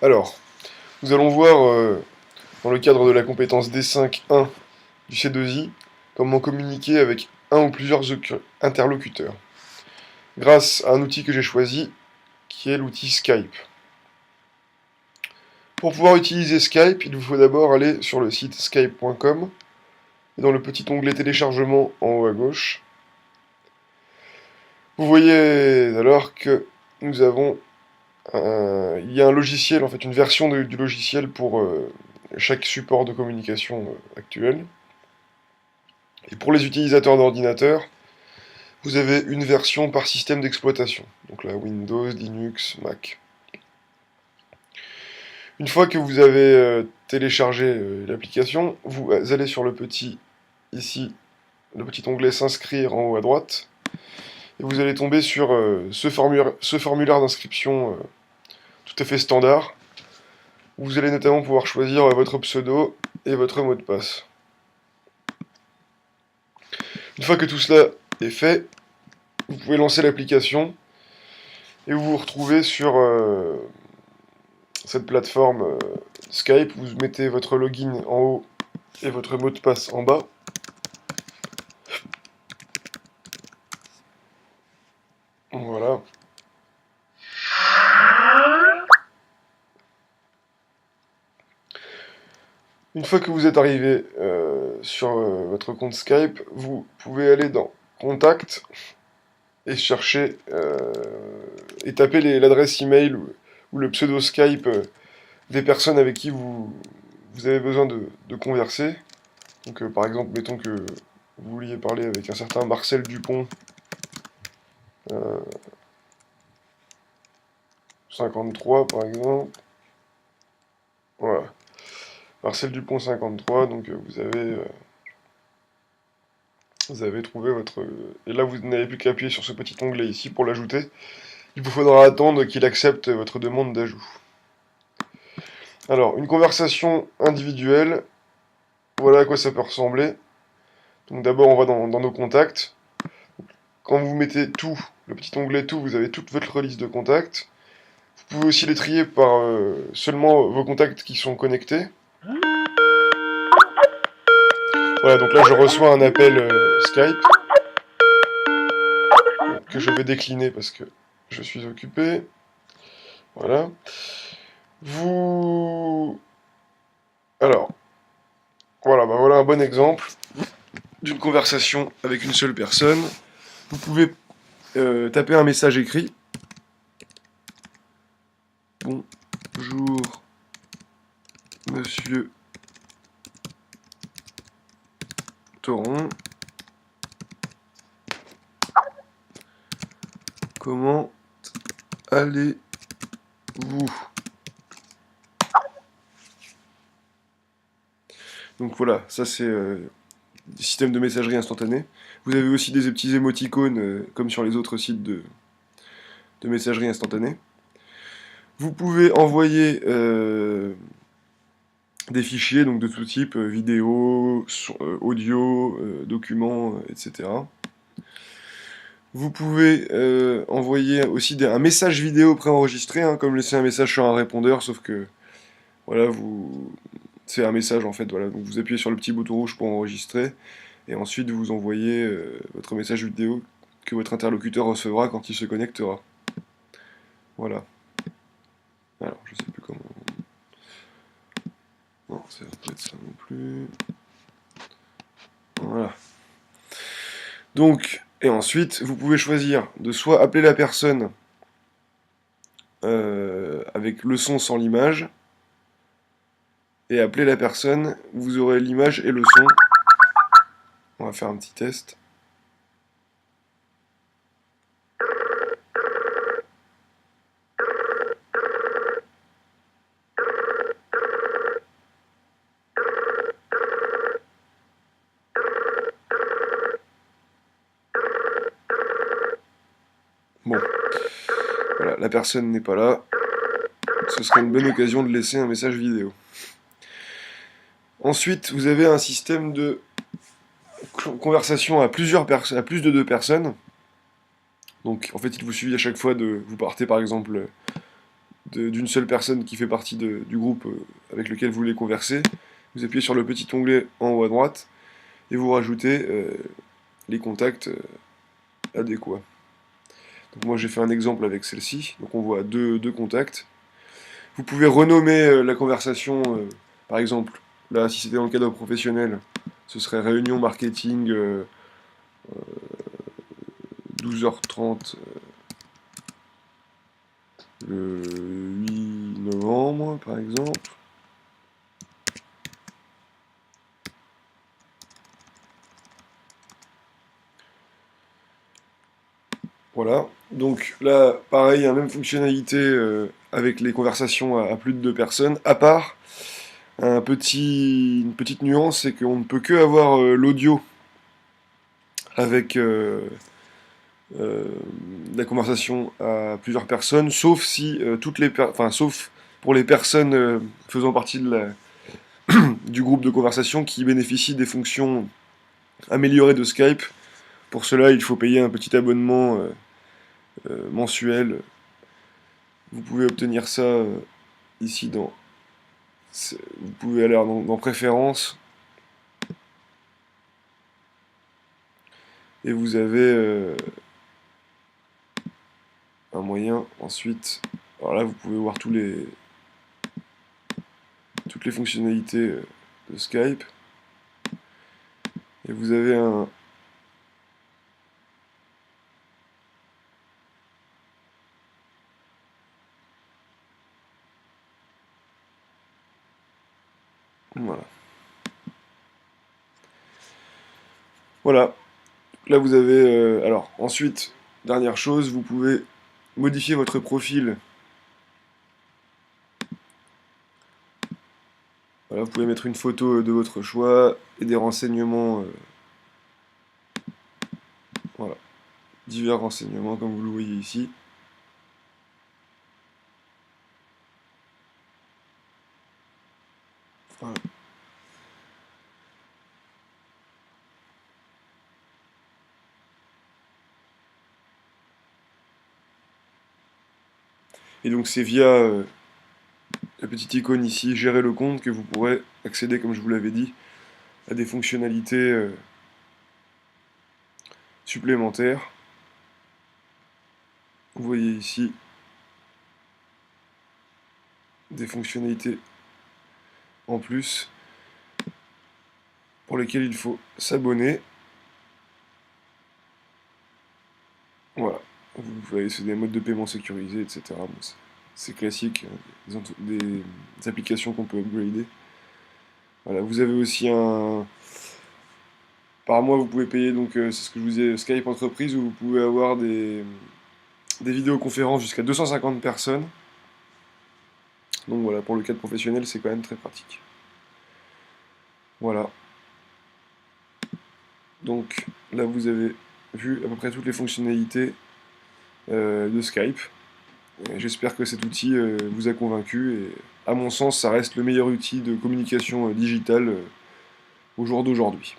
Alors, nous allons voir, dans le cadre de la compétence D5.1 du C2I, comment communiquer avec un ou plusieurs interlocuteurs, grâce à un outil que j'ai choisi, qui est l'outil Skype. Pour pouvoir utiliser Skype, il vous faut d'abord aller sur le site skype.com, et dans le petit onglet téléchargement en haut à gauche, vous voyez alors que nous avons il y a un logiciel, en fait, une version du logiciel pour chaque support de communication actuel. Et pour les utilisateurs d'ordinateur, vous avez une version par système d'exploitation. Donc là, Windows, Linux, Mac. Une fois que vous avez téléchargé l'application, vous allez sur le petit, ici, le petit onglet s'inscrire en haut à droite. Et vous allez tomber sur ce formulaire d'inscription tout à fait standard. Vous allez notamment pouvoir choisir votre pseudo et votre mot de passe. Une fois que tout cela est fait, vous pouvez lancer l'application et vous vous retrouvez sur cette plateforme Skype. Vous mettez votre login en haut et votre mot de passe en bas. Voilà. Une fois que vous êtes arrivé sur votre compte Skype, vous pouvez aller dans Contact et chercher et taper l'adresse email ou le pseudo Skype des personnes avec qui vous avez besoin de converser. Donc par exemple, mettons que vous vouliez parler avec un certain Marcel Dupont, 53 par exemple. Voilà. Marcel Dupont 53, donc vous avez trouvé votre... Et là, vous n'avez plus qu'à appuyer sur ce petit onglet ici pour l'ajouter. Il vous faudra attendre qu'il accepte votre demande d'ajout. Alors, une conversation individuelle, voilà à quoi ça peut ressembler. Donc d'abord, on va dans nos contacts. Quand vous mettez tout, le petit onglet tout, vous avez toute votre liste de contacts. Vous pouvez aussi les trier par seulement vos contacts qui sont connectés. Voilà, donc là je reçois un appel Skype que je vais décliner parce que je suis occupé. Voilà. Vous... Alors, voilà, bah voilà un bon exemple d'une conversation avec une seule personne. Vous pouvez taper un message écrit. Bonjour, monsieur Thoron. Comment allez-vous? Donc voilà, ça c'est des systèmes de messagerie instantanée. Vous avez aussi des petits émoticônes comme sur les autres sites de messagerie instantanée. Vous pouvez envoyer des fichiers donc de tout type, vidéo, audio, documents, etc. Vous pouvez envoyer aussi un message vidéo préenregistré, hein, comme laisser un message sur un répondeur, sauf que voilà, c'est un message en fait. Voilà, donc vous appuyez sur le petit bouton rouge pour enregistrer, et ensuite vous envoyez votre message vidéo que votre interlocuteur recevra quand il se connectera. Voilà. Alors, je sais plus comment. Non, ça va pas être ça non plus. Voilà. Donc, et ensuite, vous pouvez choisir de soit appeler la personne avec le son sans l'image, et appeler la personne, vous aurez l'image et le son. On va faire un petit test. Bon, voilà, la personne n'est pas là. Ce serait une bonne occasion de laisser un message vidéo. Ensuite, vous avez un système de conversation à plus de 2 personnes. Donc, en fait, il vous suffit à chaque fois vous partez par exemple d'une seule personne qui fait partie du groupe avec lequel vous voulez converser. Vous appuyez sur le petit onglet en haut à droite et vous rajoutez les contacts adéquats. Donc moi j'ai fait un exemple avec celle-ci, donc on voit deux contacts. Vous pouvez renommer la conversation, par exemple, là si c'était dans le cadre professionnel, ce serait réunion marketing 12h30 le 8 novembre par exemple. Voilà, donc là, pareil, la même fonctionnalité avec les conversations à plus de 2 personnes, à part une petite nuance, c'est qu'on ne peut que avoir l'audio avec euh, la conversation à plusieurs personnes, sauf si sauf pour les personnes faisant partie du groupe de conversation qui bénéficient des fonctions améliorées de Skype. Pour cela, il faut payer un petit abonnement mensuel. Vous pouvez obtenir ça ici vous pouvez aller dans Préférences et vous avez un moyen ensuite. Alors là, vous pouvez voir toutes les fonctionnalités de Skype et vous avez un voilà. Voilà. Là, vous avez alors ensuite, dernière chose, vous pouvez modifier votre profil. Voilà, vous pouvez mettre une photo de votre choix et des renseignements. Voilà, divers renseignements comme vous le voyez ici. Voilà. Et donc c'est via la petite icône ici, gérer le compte, que vous pourrez accéder, comme je vous l'avais dit, à des fonctionnalités supplémentaires. Vous voyez ici des fonctionnalités en plus pour lesquelles il faut s'abonner. Voilà. Vous voyez, c'est des modes de paiement sécurisés, etc. Bon, c'est classique, hein, des applications qu'on peut upgrader. Voilà, vous avez aussi par mois, vous pouvez payer, donc c'est ce que je vous disais, Skype Entreprise, où vous pouvez avoir des vidéoconférences jusqu'à 250 personnes. Donc voilà, pour le cadre professionnel, c'est quand même très pratique. Voilà. Donc là, vous avez vu à peu près toutes les fonctionnalités de Skype. J'espère que cet outil vous a convaincu et à mon sens, ça reste le meilleur outil de communication digitale au jour d'aujourd'hui.